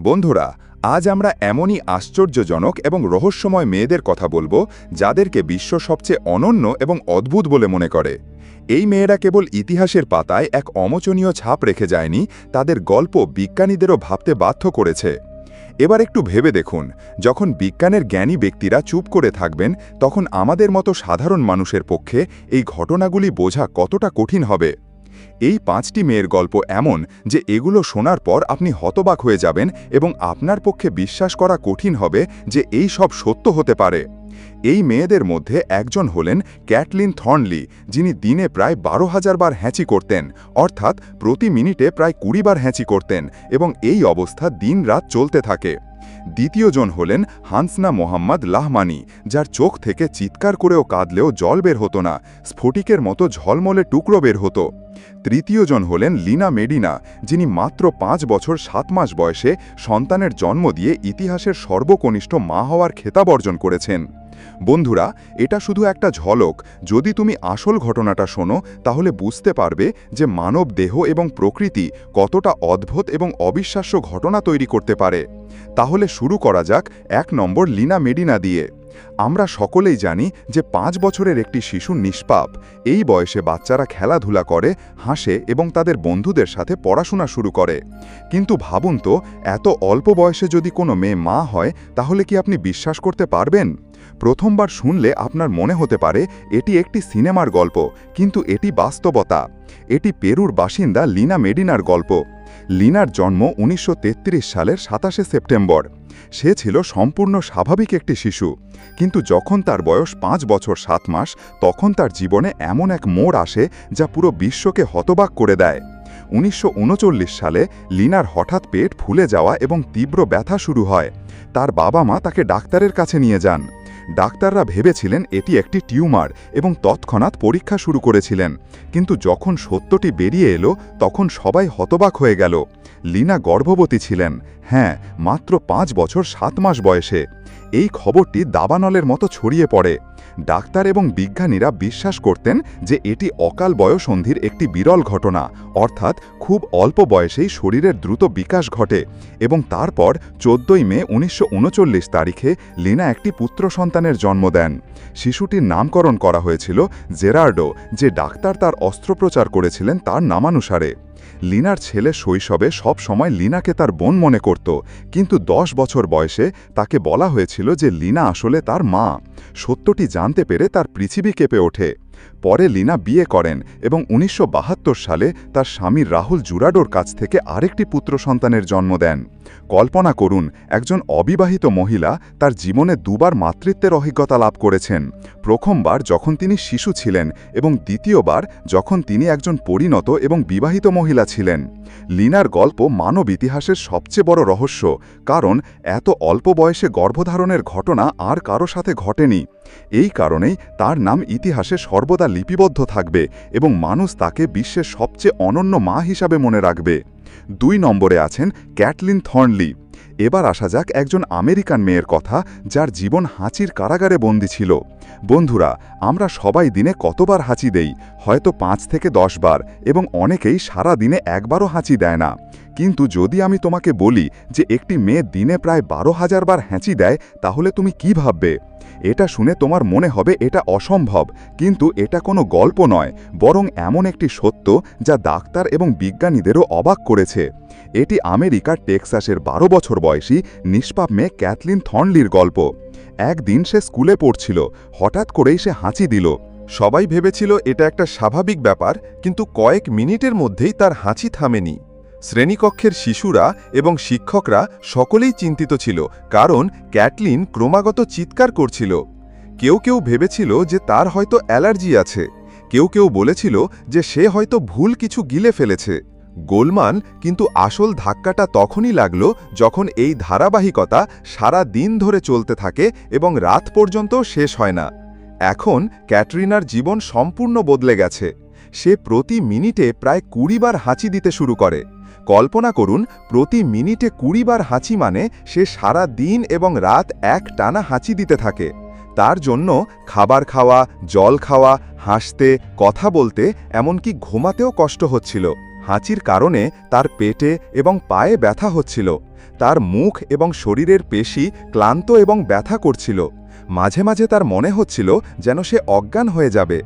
বন্ধুরা, আজ আমরা এমনই আশ্চর্যজনক এবং রহস্যময় মেয়েদের কথা বলবো যাদেরকে বিশ্ব সবচেয়ে অনন্য এবং অদ্ভুত বলে মনে করে। এই মেয়েরা কেবল ইতিহাসের পাতায় এক অমোচনীয় ছাপ রেখে যায়নি, তাদের গল্প বিজ্ঞানীদেরও ভাবতে বাধ্য করেছে। এবার একটু ভেবে দেখুন, যখন বিজ্ঞানের জ্ঞানী ব্যক্তিরা চুপ করে থাকবেন, তখন আমাদের মতো সাধারণ মানুষের পক্ষে এই ঘটনাগুলি বোঝা কতটা কঠিন হবে। এই 5টি মেয়ের গল্প এমন যে এগুলো শোনার পর আপনি হতবাক হয়ে যাবেন এবং আপনার পক্ষে বিশ্বাস করা কঠিন হবে যে এই সব সত্য হতে পারে। এই মেয়েদের মধ্যে একজন হলেন ক্যাটলিন থর্নলি, যিনি দিনে প্রায় 12,000 বার হ্যাঁচি করতেন, অর্থাৎ প্রতি মিনিটে প্রায় 20 বার হ্যাঁচি করতেন, এবং এই অবস্থা দিন-রাত চলতে থাকে। দ্বিতীয়জন হলেন হান্সনা মোহাম্মদ লাহমানি, যার চোখ থেকে চিৎকার করেও কাঁদলেও জল বের হতো না, স্ফটিকের মতো ঝলমলে টুকরো বের হতো। তৃতীয়জন হলেন লিনা মেডিনা, যিনি মাত্র 5 বছর 7 মাস বয়সে সন্তানের জন্ম দিয়ে ইতিহাসের সর্বকনিষ্ঠ মা হওয়ার খেতাব অর্জন করেছেন। বন্ধুরা, এটা শুধু একটা ঝলক। যদি তুমি আসল ঘটনাটা শোনো, তাহলে বুঝতে পারবে যে মানব দেহ এবং প্রকৃতি কতটা অদ্ভুত এবং অবিশ্বাস্য ঘটনা তৈরি করতে পারে। তাহলে শুরু করা যাক 1 নম্বর লিনা মেডিনা দিয়ে। আমরা সকলেই জানি যে 5 বছরের একটি শিশু নিষ্পাপ। এই বয়সে বাচ্চারা খেলাধুলা করে, হাসে এবং তাদের বন্ধুদের সাথে পড়াশোনা শুরু করে। কিন্তু ভাবুন তো, এত অল্প বয়সে যদি কোনো মেয়ে মা হয়, তাহলে কি আপনি বিশ্বাস করতে পারবেন? প্রথমবার শুনলে আপনার মনে হতে পারে এটি একটি সিনেমার গল্প, কিন্তু এটি বাস্তবতা। এটি পেরুর বাসিন্দা লিনা মেডিনার গল্প। লিনার জন্ম 1933 সালের 27 সেপ্টেম্বর। সে ছিল সম্পূর্ণ স্বাভাবিক একটি শিশু, কিন্তু যখন তার বয়স 5 বছর 7 মাস, তখন তার জীবনে এমন এক মোড় আসে যা পুরো বিশ্বকে হতবাক করে দেয়। 1939 সালে লিনার হঠাৎ পেট ফুলে যাওয়া এবং তীব্র ব্যথা শুরু হয়। তার বাবা-মা তাকে ডাক্তারের কাছে নিয়ে যান। ডাক্তাররা ভেবেছিলেন এটি একটি টিউমার এবং তৎক্ষণাৎ পরীক্ষা শুরু করেছিলেন, কিন্তু যখন সত্যটি বেরিয়ে এলো, তখন সবাই হতবাক হয়ে গেল। লিনা গর্ভবতী ছিলেন, হ্যাঁ, মাত্র 5 বছর 7 মাস বয়সে। এই খবরটি দাবানলের মতো ছড়িয়ে পড়ে। ডাক্তার এবং বিজ্ঞানীরা বিশ্বাস করতেন যে এটি অকাল বয়ঃসন্ধির একটি বিরল ঘটনা, অর্থাৎ খুব অল্প বয়সেই শরীরের দ্রুত বিকাশ ঘটে। এবং তারপর 14 মে 1939 তারিখে লিনা একটি পুত্র সন্তানের জন্ম দেন। শিশুটির নামকরণ করা হয়েছিল জেরার্ডো, যে ডাক্তার তার অস্ত্রোপচার করেছিলেন তার নামানুসারে। লিনার ছেলে শৈশবে সব সময় লিনাকে তার বোন মনে করত, কিন্তু 10 বছর বয়সে তাকে বলা হয়েছিল যে লিনা আসলে তার মা। সত্যটি জানতে পেরে তার পৃথিবী কেঁপে ওঠে। পরে লিনা বিয়ে করেন এবং 1972 সালে তার স্বামী রাহুল জুরাডোর কাছ থেকে আরেকটি পুত্র সন্তানের জন্ম দেন। কল্পনা করুন, একজন অবিবাহিত মহিলা তার জীবনে 2 বার মাতৃত্বের অভিজ্ঞতা লাভ করেছেন। প্রথমবার যখন তিনি শিশু ছিলেন এবং দ্বিতীয়বার যখন তিনি একজন পরিণত এবং বিবাহিত মহিলা ছিলেন। লিনার গল্প মানব ইতিহাসের সবচেয়ে বড় রহস্য, কারণ এত অল্প বয়সে গর্ভধারণের ঘটনা আর কারো সাথে ঘটেনি। এই কারণেই তার নাম ইতিহাসে সর্বদা লিপিবদ্ধ থাকবে এবং মানুষ তাকে বিশ্বের সবচেয়ে অনন্য মা হিসাবে মনে রাখবে। 2 নম্বরে আছেন ক্যাটলিন থর্নলি। এবার আসা যাক একজন আমেরিকান মেয়ের কথা, যার জীবন হাঁচির কারাগারে বন্দী ছিল। বন্ধুরা, আমরা সবাই দিনে কতবার হাঁচি দেই? হয়তো 5 থেকে 10 বার, এবং অনেকেই সারা দিনে একবারও হাঁচি দেয় না। কিন্তু যদি আমি তোমাকে বলি যে একটি মেয়ে দিনে প্রায় 12,000 বার হ্যাঁচি দেয়, তাহলে তুমি কি ভাববে? এটা শুনে তোমার মনে হবে এটা অসম্ভব, কিন্তু এটা কোনো গল্প নয়, বরং এমন একটি সত্য যা ডাক্তার এবং বিজ্ঞানীদেরও অবাক করেছে। এটি আমেরিকার টেক্সাসের 12 বছর বয়সী নিষ্পাপ মেয়ে ক্যাটলিন থর্নলির গল্প। একদিন সে স্কুলে পড়ছিল, হঠাৎ করেই সে হাঁচি দিল। সবাই ভেবেছিল এটা একটা স্বাভাবিক ব্যাপার, কিন্তু কয়েক মিনিটের মধ্যেই তার হাঁচি থামেনি। শ্রেণীকক্ষের শিশুরা এবং শিক্ষকরা সকলেই চিন্তিত ছিল, কারণ ক্যাটলিন ক্রমাগত চিৎকার করছিল। কেউ কেউ ভেবেছিল যে তার হয়তো অ্যালার্জি আছে, কেউ কেউ বলেছিল যে সে হয়তো ভুল কিছু গিলে ফেলেছে। গোলমাল, কিন্তু আসল ধাক্কাটা তখনই লাগলো যখন এই ধারাবাহিকতা সারা দিন ধরে চলতে থাকে এবং রাত পর্যন্ত শেষ হয় না। এখন ক্যাটরিনার জীবন সম্পূর্ণ বদলে গেছে। সে প্রতি মিনিটে প্রায় 20 বার হাঁচি দিতে শুরু করে। কল্পনা করুন, প্রতি মিনিটে 20 বার হাঁচি মানে সে সারা দিন এবং রাত একটানা হাঁচি দিতে থাকে। তার জন্য খাবার খাওয়া, জল খাওয়া, হাসতে, কথা বলতে, এমনকি ঘুমাতেও কষ্ট হচ্ছিল। হাঁচির কারণে তার পেটে এবং পায়ে ব্যথা হচ্ছিল। তার মুখ এবং শরীরের পেশি ক্লান্ত এবং ব্যথা করছিল। মাঝে মাঝে তার মনে হচ্ছিল যেন সে অজ্ঞান হয়ে যাবে।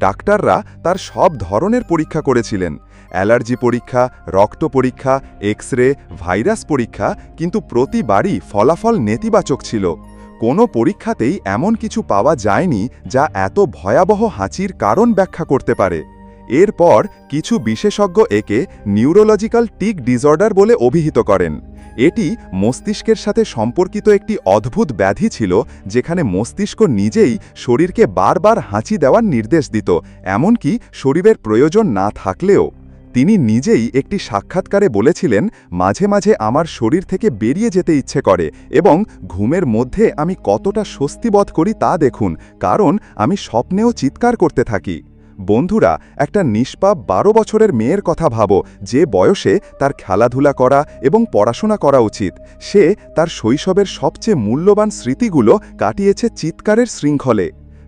ডাক্তাররা তার সব ধরনের পরীক্ষা করেছিলেন, অ্যালার্জি পরীক্ষা, রক্ত পরীক্ষা, এক্স রে, ভাইরাস পরীক্ষা, কিন্তু প্রতিবারই ফলাফল নেতিবাচক ছিল। কোনো পরীক্ষাতেই এমন কিছু পাওয়া যায়নি যা এত ভয়াবহ হাঁচির কারণ ব্যাখ্যা করতে পারে। এরপর কিছু বিশেষজ্ঞ একে নিউরোলজিক্যাল টিক ডিসঅর্ডার বলে অভিহিত করেন। এটি মস্তিষ্কের সাথে সম্পর্কিত একটি অদ্ভুত ব্যাধি ছিল, যেখানে মস্তিষ্ক নিজেই শরীরকে বারবার হাঁচি দেওয়ার নির্দেশ দিত, এমনকি শরীরের প্রয়োজন না থাকলেও। তিনি নিজেই একটি সাক্ষাৎকারে বলেছিলেন, মাঝে মাঝে আমার শরীর থেকে বেরিয়ে যেতে ইচ্ছে করে এবং ঘুমের মধ্যে আমি কতটা স্বস্তি বোধ করি তা দেখুন, কারণ আমি স্বপ্নেও চিৎকার করতে থাকি। বন্ধুরা, একটা নিষ্পাপ 12 বছরের মেয়ের কথা ভাবো, যে বয়সে তার খেলাধুলা করা এবং পড়াশোনা করা উচিত। সে তার শৈশবের সবচেয়ে মূল্যবান স্মৃতিগুলো কাটিয়েছে চিৎকারের শৃঙ্খলে।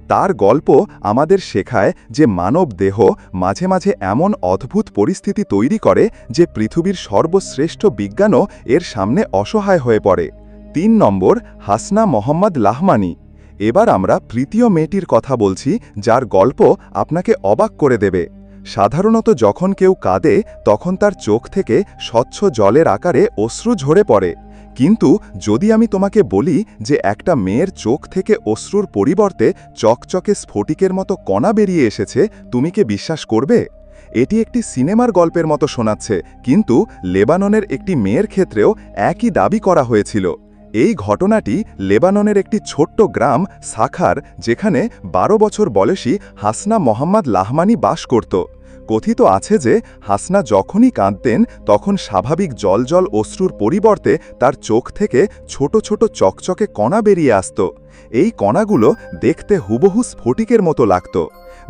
তার গল্প আমাদের শেখায় যে মানব দেহ মাঝে মাঝে এমন অদ্ভুত পরিস্থিতি তৈরি করে যে পৃথিবীর সর্বশ্রেষ্ঠ বিজ্ঞানও এর সামনে অসহায় হয়ে পড়ে। 3 নম্বর, হাসনা মোহাম্মদ লাহমানি। এবার আমরা তৃতীয় মেয়েটির কথা বলছি, যার গল্প আপনাকে অবাক করে দেবে। সাধারণত যখন কেউ কাঁদে তখন তার চোখ থেকে স্বচ্ছ জলের আকারে অশ্রু ঝরে পড়ে, কিন্তু যদি আমি তোমাকে বলি যে একটা মেয়ের চোখ থেকে অশ্রুর পরিবর্তে চকচকে স্ফটিকের মতো কণা বেরিয়ে এসেছে, তুমি কি বিশ্বাস করবে? এটি একটি সিনেমার গল্পের মতো শোনাচ্ছে, কিন্তু লেবাননের একটি মেয়ের ক্ষেত্রেও একই দাবি করা হয়েছিল। এই ঘটনাটি লেবাননের একটি ছোট্ট গ্রাম সাখার, যেখানে 12 বছর বয়সী হাসনা মোহাম্মদ লাহমানি বাস করত। কথিত আছে যে হাসনা যখনই কাঁদতেন তখন স্বাভাবিক জল অশ্রুর পরিবর্তে তার চোখ থেকে ছোট ছোট চকচকে কণা বেরিয়ে আসত। এই কণাগুলো দেখতে হুবহু স্ফটিকের মতো লাগত।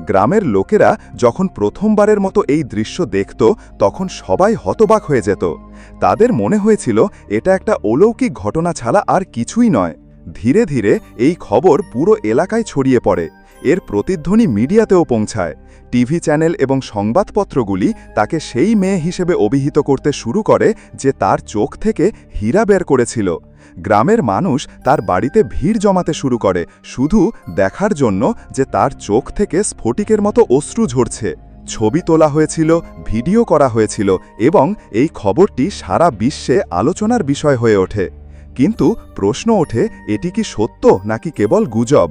গ্রামের লোকেরা যখন প্রথমবারের মতো এই দৃশ্য দেখত তখন সবাই হতবাক হয়ে যেত। তাদের মনে হয়েছিল এটা একটা অলৌকিক ঘটনা ছাড়া আর কিছুই নয়। ধীরে ধীরে এই খবর পুরো এলাকায় ছড়িয়ে পড়ে। এর প্রতিধ্বনি মিডিয়াতেও পৌঁছায়। টিভি চ্যানেল এবং সংবাদপত্রগুলি তাকে সেই মেয়ে হিসেবে অভিহিত করতে শুরু করে যে তার চোখ থেকে হীরা বের করেছিল। গ্রামের মানুষ তার বাড়িতে ভিড় জমাতে শুরু করে, শুধু দেখার জন্য যে তার চোখ থেকে স্ফটিকের মতো অশ্রু ঝরছে। ছবি তোলা হয়েছিল, ভিডিও করা হয়েছিল এবং এই খবরটি সারা বিশ্বে আলোচনার বিষয় হয়ে ওঠে। কিন্তু প্রশ্ন ওঠে, এটি কি সত্য নাকি কেবল গুজব?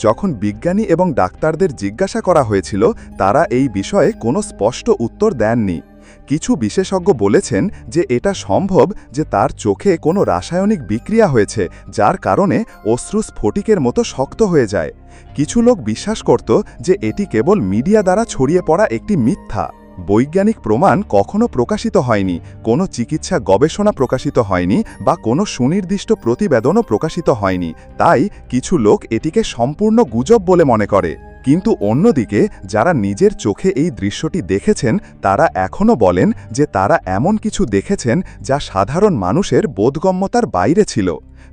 যখন বিজ্ঞানী এবং ডাক্তারদের জিজ্ঞাসা করা হয়েছিল, তারা এই বিষয়ে কোনো স্পষ্ট উত্তর দেননি। কিছু বিশেষজ্ঞ বলেছেন যে এটা সম্ভব যে তার চোখে কোনো রাসায়নিক বিক্রিয়া হয়েছে, যার কারণে অশ্রু স্ফটিকের মতো শক্ত হয়ে যায়। কিছু লোক বিশ্বাস করত যে এটি কেবল মিডিয়া দ্বারা ছড়িয়ে পড়া একটি মিথ্যা। বৈজ্ঞানিক প্রমাণ কখনো প্রকাশিত হয়নি, কোনো চিকিৎসা গবেষণা প্রকাশিত হয়নি বা কোনো সুনির্দিষ্ট প্রতিবেদনও প্রকাশিত হয়নি। তাই কিছু লোক এটিকে সম্পূর্ণ গুজব বলে মনে করে। কিন্তু অন্যদিকে যারা নিজের চোখে এই দৃশ্যটি দেখেছেন, তারা এখনও বলেন যে তারা এমন কিছু দেখেছেন যা সাধারণ মানুষের বোধগম্যতার বাইরে ছিল।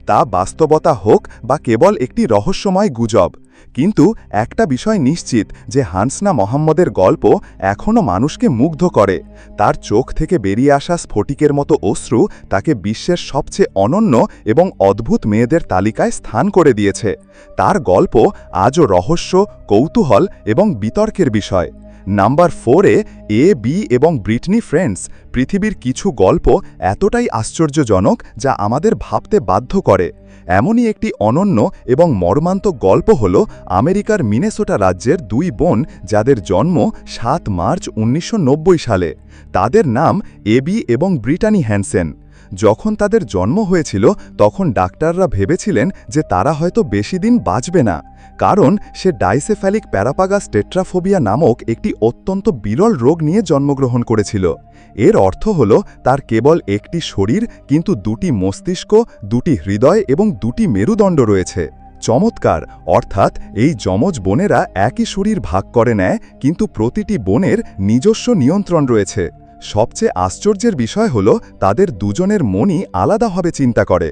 তা বাস্তবতা হোক বা কেবল একটি রহস্যময় গুজব। কিন্তু একটা বিষয় নিশ্চিত যে হাসনা মোহাম্মদের গল্প এখনও মানুষকে মুগ্ধ করে। তার চোখ থেকে বেরিয়ে আসা স্ফটিকের মতো অশ্রু তাকে বিশ্বের সবচেয়ে অনন্য এবং অদ্ভুত মেয়েদের তালিকায় স্থান করে দিয়েছে। তার গল্প আজও রহস্য, কৌতূহল এবং বিতর্কের বিষয়। নাম্বার 4-এ বি এবং ব্রিটনি ফ্রেন্ডস। পৃথিবীর কিছু গল্প এতটাই আশ্চর্যজনক যা আমাদের ভাবতে বাধ্য করে। এমনই একটি অনন্য এবং মর্মান্তিক গল্প হল আমেরিকার মিনেসোটা রাজ্যের 2 বোন, যাদের জন্ম 7 মার্চ 1990 সালে। তাদের নাম এবি এবং ব্রিটানি হ্যানসেন। যখন তাদের জন্ম হয়েছিল তখন ডাক্তাররা ভেবেছিলেন যে তারা হয়তো বেশি দিন বাঁচবে না, কারণ সে ডাইসেফ্যালিক প্যারাপাগাস টেট্রাফোবিয়া নামক একটি অত্যন্ত বিরল রোগ নিয়ে জন্মগ্রহণ করেছিল। এর অর্থ হল তার কেবল একটি শরীর, কিন্তু 2টি মস্তিষ্ক, 2টি হৃদয় এবং 2টি মেরুদণ্ড রয়েছে। চমৎকার! অর্থাৎ এই যমজ বোনেরা একই শরীর ভাগ করে নেয়, কিন্তু প্রতিটি বোনের নিজস্ব নিয়ন্ত্রণ রয়েছে। সবচেয়ে আশ্চর্যের বিষয় হল তাদের দুজনের মনই আলাদাভাবে চিন্তা করে।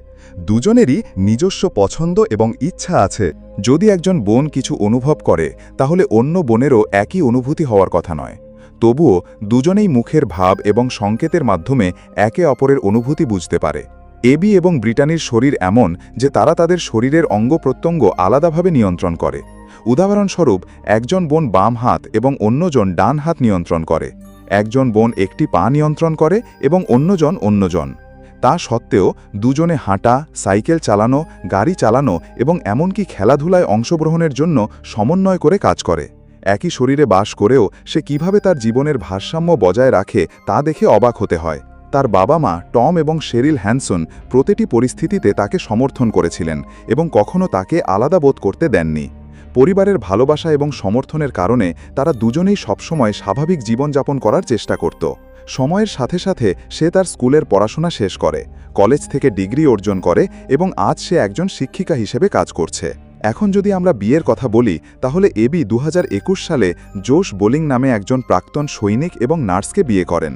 দুজনেরই নিজস্ব পছন্দ এবং ইচ্ছা আছে। যদি একজন বোন কিছু অনুভব করে, তাহলে অন্য বোনেরও একই অনুভূতি হওয়ার কথা নয়। তবুও দুজনেই মুখের ভাব এবং সংকেতের মাধ্যমে একে অপরের অনুভূতি বুঝতে পারে। এবি এবং ব্রিটানির শরীর এমন যে তারা তাদের শরীরের অঙ্গপ্রত্যঙ্গ আলাদাভাবে নিয়ন্ত্রণ করে। উদাহরণস্বরূপ, একজন বোন বাম হাত এবং অন্যজন ডান হাত নিয়ন্ত্রণ করে। একজন বোন একটি পা নিয়ন্ত্রণ করে এবং অন্যজন। তা সত্ত্বেও দুজনে হাঁটা, সাইকেল চালানো, গাড়ি চালানো এবং এমনকি খেলাধুলায় অংশগ্রহণের জন্য সমন্বয় করে কাজ করে। একই শরীরে বাস করেও সে কিভাবে তার জীবনের ভারসাম্য বজায় রাখে তা দেখে অবাক হতে হয়। তার বাবা মা টম এবং শেরিল হ্যানসন প্রতিটি পরিস্থিতিতে তাকে সমর্থন করেছিলেন এবং কখনো তাকে আলাদা বোধ করতে দেননি। পরিবারের ভালোবাসা এবং সমর্থনের কারণে তারা দুজনেই সবসময় স্বাভাবিক জীবনযাপন করার চেষ্টা করত। সময়ের সাথে সাথে সে তার স্কুলের পড়াশোনা শেষ করে, কলেজ থেকে ডিগ্রি অর্জন করে এবং আজ সে একজন শিক্ষিকা হিসেবে কাজ করছে। এখন যদি আমরা বিয়ের কথা বলি, তাহলে এবি 2021 সালে জোশ বোলিং নামে একজন প্রাক্তন সৈনিক এবং নার্সকে বিয়ে করেন।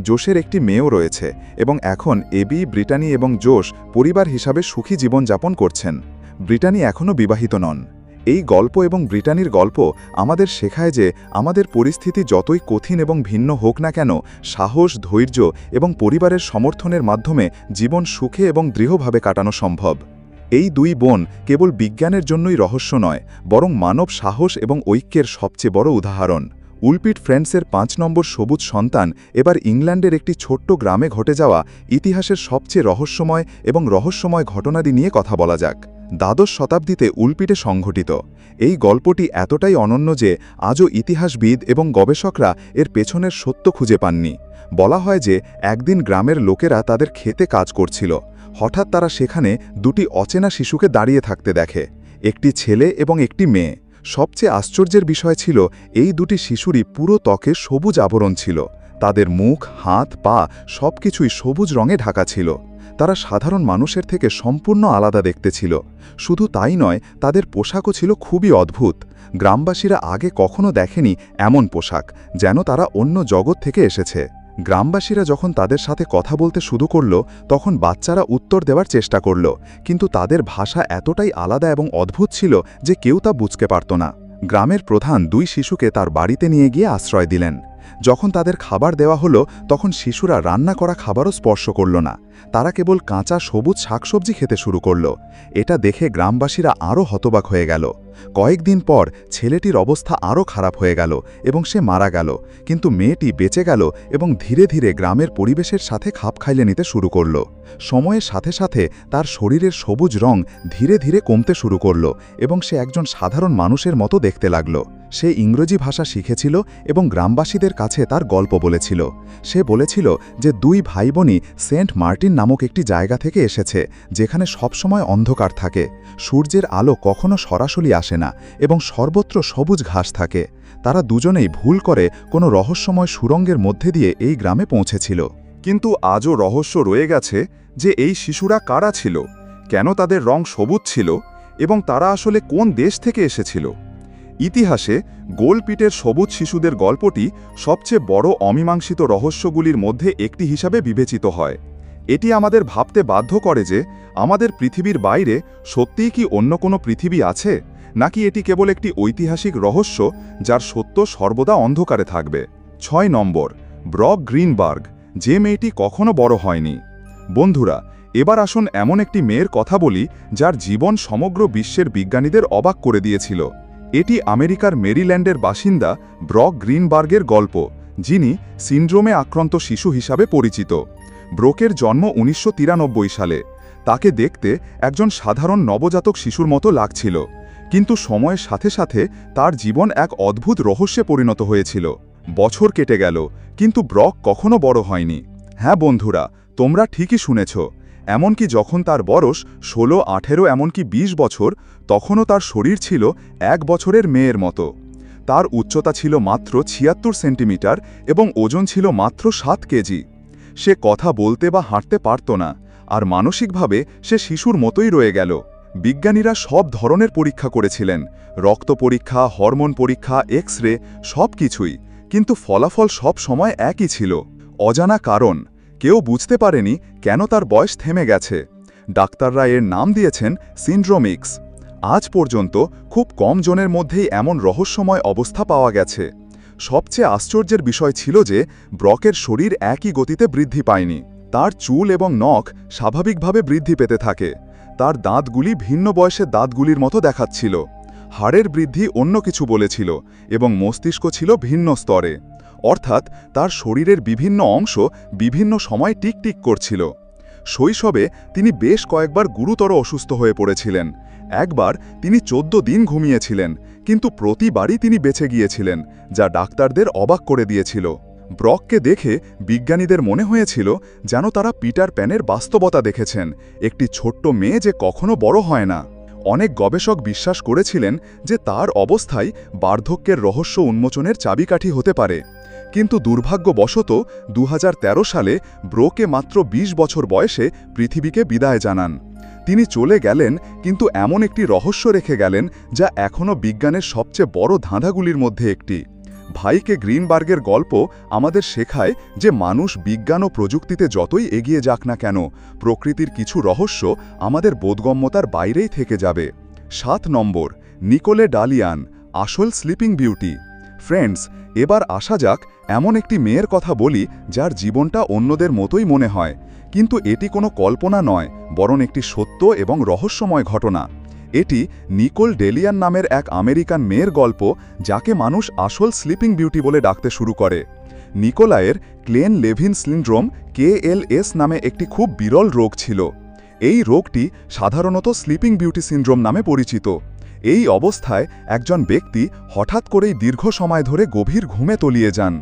জোশের একটি মেয়েও রয়েছে এবং এখন এবি, ব্রিটানি এবং জোশ পরিবার হিসাবে সুখী জীবনযাপন করছেন। ব্রিটানি এখনও বিবাহিত নন। এই গল্প এবং ব্রিটানির গল্প আমাদের শেখায় যে আমাদের পরিস্থিতি যতই কঠিন এবং ভিন্ন হোক না কেন, সাহস, ধৈর্য এবং পরিবারের সমর্থনের মাধ্যমে জীবন সুখে এবং দৃঢ়ভাবে কাটানো সম্ভব। এই দুই বোন কেবল বিজ্ঞানের জন্যই রহস্য নয়, বরং মানব সাহস এবং ঐক্যের সবচেয়ে বড় উদাহরণ। উলপিট ফ্রেন্ডসের 5 নম্বর সবুজ সন্তান এবার ইংল্যান্ডের একটি ছোট্ট গ্রামে ঘটে যাওয়া ইতিহাসের সবচেয়ে রহস্যময় ঘটনাদি নিয়ে কথা বলা যাক। দ্বাদশ শতাব্দীতে উলপিটে সংঘটিত এই গল্পটি এতটাই অনন্য যে আজও ইতিহাসবিদ এবং গবেষকরা এর পেছনের সত্য খুঁজে পাননি। বলা হয় যে একদিন গ্রামের লোকেরা তাদের ক্ষেতে কাজ করছিল। হঠাৎ তারা সেখানে দুটি অচেনা শিশুকে দাঁড়িয়ে থাকতে দেখে, একটি ছেলে এবং একটি মেয়ে। সবচেয়ে আশ্চর্যের বিষয় ছিল এই দুটি শিশুরই পুরো ত্বকে সবুজ আবরণ ছিল। তাদের মুখ, হাত, পা সবকিছুই সবুজ রঙে ঢাকা ছিল। তারা সাধারণ মানুষের থেকে সম্পূর্ণ আলাদা দেখতে ছিল। শুধু তাই নয়, তাদের পোশাকও ছিল খুবই অদ্ভুত। গ্রামবাসীরা আগে কখনো দেখেনি এমন পোশাক, যেন তারা অন্য জগৎ থেকে এসেছে। গ্রামবাসীরা যখন তাদের সাথে কথা বলতে শুরু করল, তখন বাচ্চারা উত্তর দেওয়ার চেষ্টা করল, কিন্তু তাদের ভাষা এতটাই আলাদা এবং অদ্ভুত ছিল যে কেউ তা বুঝতে পারত না। গ্রামের প্রধান দুই শিশুকে তার বাড়িতে নিয়ে গিয়ে আশ্রয় দিলেন। যখন তাদের খাবার দেওয়া হলো, তখন শিশুরা রান্না করা খাবারও স্পর্শ করল না। তারা কেবল কাঁচা সবুজ শাকসবজি খেতে শুরু করল। এটা দেখে গ্রামবাসীরা আরও হতবাক হয়ে গেল। কয়েকদিন পর ছেলেটির অবস্থা আরও খারাপ হয়ে গেল এবং সে মারা গেল, কিন্তু মেয়েটি বেঁচে গেল এবং ধীরে ধীরে গ্রামের পরিবেশের সাথে খাপ খাইয়ে নিতে শুরু করল। সময়ের সাথে সাথে তার শরীরের সবুজ রং ধীরে ধীরে কমতে শুরু করল এবং সে একজন সাধারণ মানুষের মতো দেখতে লাগল। সে ইংরেজি ভাষা শিখেছিল এবং গ্রামবাসীদের কাছে তার গল্প বলেছিল। সে বলেছিল যে দুই ভাই বোনই সেন্ট মার্টিন নামক একটি জায়গা থেকে এসেছে, যেখানে সবসময় অন্ধকার থাকে, সূর্যের আলো কখনো সরাসরি আসে না এবং সর্বত্র সবুজ ঘাস থাকে। তারা দুজনেই ভুল করে কোনো রহস্যময় সুড়ঙ্গের মধ্যে দিয়ে এই গ্রামে পৌঁছেছিল। কিন্তু আজও রহস্য রয়ে গেছে যে এই শিশুরা কারা ছিল, কেন তাদের রং সবুজ ছিল এবং তারা আসলে কোন দেশ থেকে এসেছিল। ইতিহাসে গোলপিটের সবুজ শিশুদের গল্পটি সবচেয়ে বড় অমীমাংসিত রহস্যগুলির মধ্যে একটি হিসাবে বিবেচিত হয়। এটি আমাদের ভাবতে বাধ্য করে যে আমাদের পৃথিবীর বাইরে সত্যিই কি অন্য কোনো পৃথিবী আছে, নাকি এটি কেবল একটি ঐতিহাসিক রহস্য যার সত্য সর্বদা অন্ধকারে থাকবে। 6 নম্বর, ব্রক গ্রিনবার্গ, যে মেয়েটি কখনো বড় হয়নি। বন্ধুরা, এবার আসুন এমন একটি মেয়ের কথা বলি যার জীবন সমগ্র বিশ্বের বিজ্ঞানীদের অবাক করে দিয়েছিল। এটি আমেরিকার মেরিল্যান্ডের বাসিন্দা ব্রক গ্রিনবার্গের গল্প, যিনি সিন্ড্রোমে আক্রান্ত শিশু হিসাবে পরিচিত। ব্রোকের জন্ম 1993 সালে। তাকে দেখতে একজন সাধারণ নবজাতক শিশুর মতো লাগছিল, কিন্তু সময়ের সাথে সাথে তার জীবন এক অদ্ভুত রহস্যে পরিণত হয়েছিল। বছর কেটে গেল, কিন্তু ব্রক কখনো বড় হয়নি। হ্যাঁ বন্ধুরা, তোমরা ঠিকই শুনেছ। এমনকি যখন তার বয়স 16, 18, এমনকি 20 বছর, তখনও তার শরীর ছিল 1 বছরের মেয়ের মতো। তার উচ্চতা ছিল মাত্র 76 সেন্টিমিটার এবং ওজন ছিল মাত্র 7 কেজি। সে কথা বলতে বা হাঁটতে পারত না, আর মানসিকভাবে সে শিশুর মতোই রয়ে গেল। বিজ্ঞানীরা সব ধরনের পরীক্ষা করেছিলেন, রক্ত পরীক্ষা, হরমোন পরীক্ষা, এক্স-রে, সব কিছুই, কিন্তু ফলাফল সব সময় একই ছিল, অজানা কারণ। কেউ বুঝতে পারেনি কেন তার বয়স থেমে গেছে। ডাক্তাররা এর নাম দিয়েছেন সিন্ড্রোম এক্স। আজ পর্যন্ত খুব কম জনের মধ্যেই এমন রহস্যময় অবস্থা পাওয়া গেছে। সবচেয়ে আশ্চর্যের বিষয় ছিল যে ব্রকের শরীর একই গতিতে বৃদ্ধি পায়নি। তার চুল এবং নখ স্বাভাবিকভাবে বৃদ্ধি পেতে থাকে। তার দাঁতগুলি ভিন্ন বয়সের দাঁতগুলির মতো দেখাচ্ছিল। হাড়ের বৃদ্ধি অন্য কিছু বলেছিল এবং মস্তিষ্ক ছিল ভিন্ন স্তরে, অর্থাৎ তার শরীরের বিভিন্ন অংশ বিভিন্ন সময় টিকটিক করছিল। শৈশবে তিনি বেশ কয়েকবার গুরুতর অসুস্থ হয়ে পড়েছিলেন। একবার তিনি 14 দিন ঘুমিয়েছিলেন, কিন্তু প্রতিবারই তিনি বেঁচে গিয়েছিলেন, যা ডাক্তারদের অবাক করে দিয়েছিল। ব্রককে দেখে বিজ্ঞানীদের মনে হয়েছিল যেন তারা পিটার প্যানের বাস্তবতা দেখেছেন, একটি ছোট্ট মেয়ে যে কখনো বড় হয় না। অনেক গবেষক বিশ্বাস করেছিলেন যে তার অবস্থায় বার্ধক্যের রহস্য উন্মোচনের চাবিকাঠি হতে পারে, কিন্তু দুর্ভাগ্যবশত 2013 সালে ব্রোকে মাত্র 20 বছর বয়সে পৃথিবীকে বিদায় জানান। তিনি চলে গেলেন, কিন্তু এমন একটি রহস্য রেখে গেলেন যা এখনও বিজ্ঞানের সবচেয়ে বড় ধাঁধাগুলির মধ্যে একটি। ভাইকে গ্রিনবার্গের গল্প আমাদের শেখায় যে মানুষ বিজ্ঞান ও প্রযুক্তিতে যতই এগিয়ে যাক না কেন, প্রকৃতির কিছু রহস্য আমাদের বোধগম্যতার বাইরেই থেকে যাবে। 7 নম্বর, নিকোলে ডালিয়ান, আসল স্লিপিং বিউটি। ফ্রেন্ডস, এবার আসা যাক এমন একটি মেয়ের কথা বলি যার জীবনটা অন্যদের মতোই মনে হয়, কিন্তু এটি কোনো কল্পনা নয়, বরং একটি সত্য এবং রহস্যময় ঘটনা। এটি নিকোল ডেলিয়ান নামের এক আমেরিকান মেয়ের গল্প, যাকে মানুষ আসল স্লিপিং বিউটি বলে ডাকতে শুরু করে। নিকোলায়ের ক্লেন লেভিন সিন্ড্রোম KLS নামে একটি খুব বিরল রোগ ছিল। এই রোগটি সাধারণত স্লিপিং বিউটি সিন্ড্রোম নামে পরিচিত। এই অবস্থায় একজন ব্যক্তি হঠাৎ করেই দীর্ঘ সময় ধরে গভীর ঘুমে তলিয়ে যান,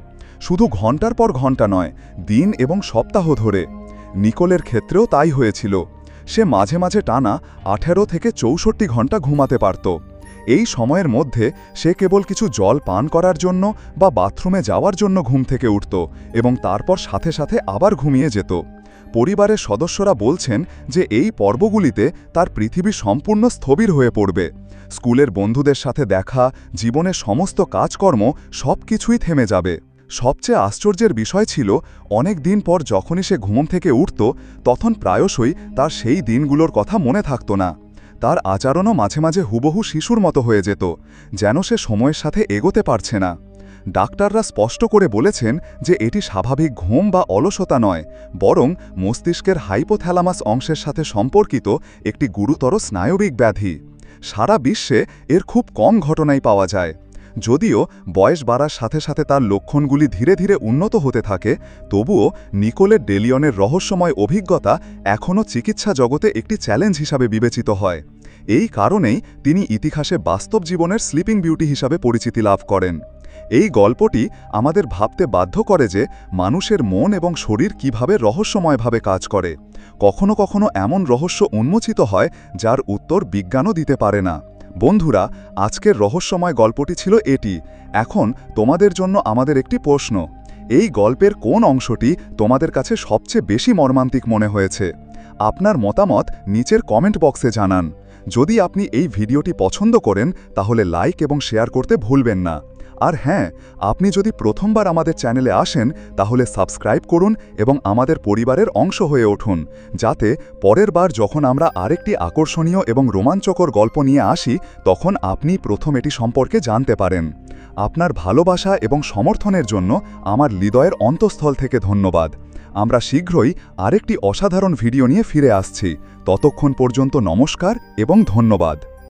শুধু ঘন্টার পর ঘন্টা নয়, দিন এবং সপ্তাহ ধরে। নিকোলের ক্ষেত্রেও তাই হয়েছিল। সে মাঝে মাঝে টানা 18 থেকে 64 ঘন্টা ঘুমাতে পারত। এই সময়ের মধ্যে সে কেবল কিছু জল পান করার জন্য বা বাথরুমে যাওয়ার জন্য ঘুম থেকে উঠত এবং তারপর সাথে সাথে আবার ঘুমিয়ে যেত। পরিবারের সদস্যরা বলছেন যে এই পর্বগুলিতে তার পৃথিবী সম্পূর্ণ স্থবির হয়ে পড়বে। স্কুলের বন্ধুদের সাথে দেখা, জীবনের সমস্ত কাজকর্ম সবকিছুই থেমে যাবে। সবচেয়ে আশ্চর্যের বিষয় ছিল, অনেক দিন পর যখনই সে ঘুম থেকে উঠত, তখন প্রায়শই তার সেই দিনগুলোর কথা মনে থাকত না। তার আচরণও মাঝে মাঝে হুবহু শিশুর মতো হয়ে যেত, যেন সে সময়ের সাথে এগোতে পারছে না। ডাক্তাররা স্পষ্ট করে বলেছেন যে এটি স্বাভাবিক ঘুম বা অলসতা নয়, বরং মস্তিষ্কের হাইপোথ্যালামাস অংশের সাথে সম্পর্কিত একটি গুরুতর স্নায়বিক ব্যাধি। সারা বিশ্বে এর খুব কম ঘটনাই পাওয়া যায়। যদিও বয়স বাড়ার সাথে সাথে তার লক্ষণগুলি ধীরে ধীরে উন্নত হতে থাকে, তবুও নিকোলের ডেলিয়নের রহস্যময় অভিজ্ঞতা এখনও চিকিৎসা জগতে একটি চ্যালেঞ্জ হিসাবে বিবেচিত হয়। এই কারণেই তিনি ইতিহাসে বাস্তব জীবনের স্লিপিং বিউটি হিসাবে পরিচিতি লাভ করেন। এই গল্পটি আমাদের ভাবতে বাধ্য করে যে মানুষের মন এবং শরীর কিভাবে রহস্যময়ভাবে কাজ করে। কখনো কখনো এমন রহস্য উন্মোচিত হয় যার উত্তর বিজ্ঞানও দিতে পারে না। বন্ধুরা, আজকের রহস্যময় গল্পটি ছিল এটি। এখন তোমাদের জন্য আমাদের একটি প্রশ্ন। এই গল্পের কোন অংশটি তোমাদের কাছে সবচেয়ে বেশি মর্মান্তিক মনে হয়েছে? আপনার মতামত নিচের কমেন্ট বক্সে জানান। যদি আপনি এই ভিডিওটি পছন্দ করেন তাহলে লাইক এবং শেয়ার করতে ভুলবেন না। আর হ্যাঁ, আপনি যদি প্রথমবার আমাদের চ্যানেলে আসেন তাহলে সাবস্ক্রাইব করুন এবং আমাদের পরিবারের অংশ হয়ে উঠুন, যাতে পরের বার যখন আমরা আরেকটি আকর্ষণীয় এবং রোমাঞ্চকর গল্প নিয়ে আসি তখন আপনি প্রথম এটি সম্পর্কে জানতে পারেন। আপনার ভালোবাসা এবং সমর্থনের জন্য আমার হৃদয়ের অন্তঃস্থল থেকে ধন্যবাদ। আমরা শীঘ্রই আরেকটি অসাধারণ ভিডিও নিয়ে ফিরে আসছি। ততক্ষণ পর্যন্ত নমস্কার এবং ধন্যবাদ।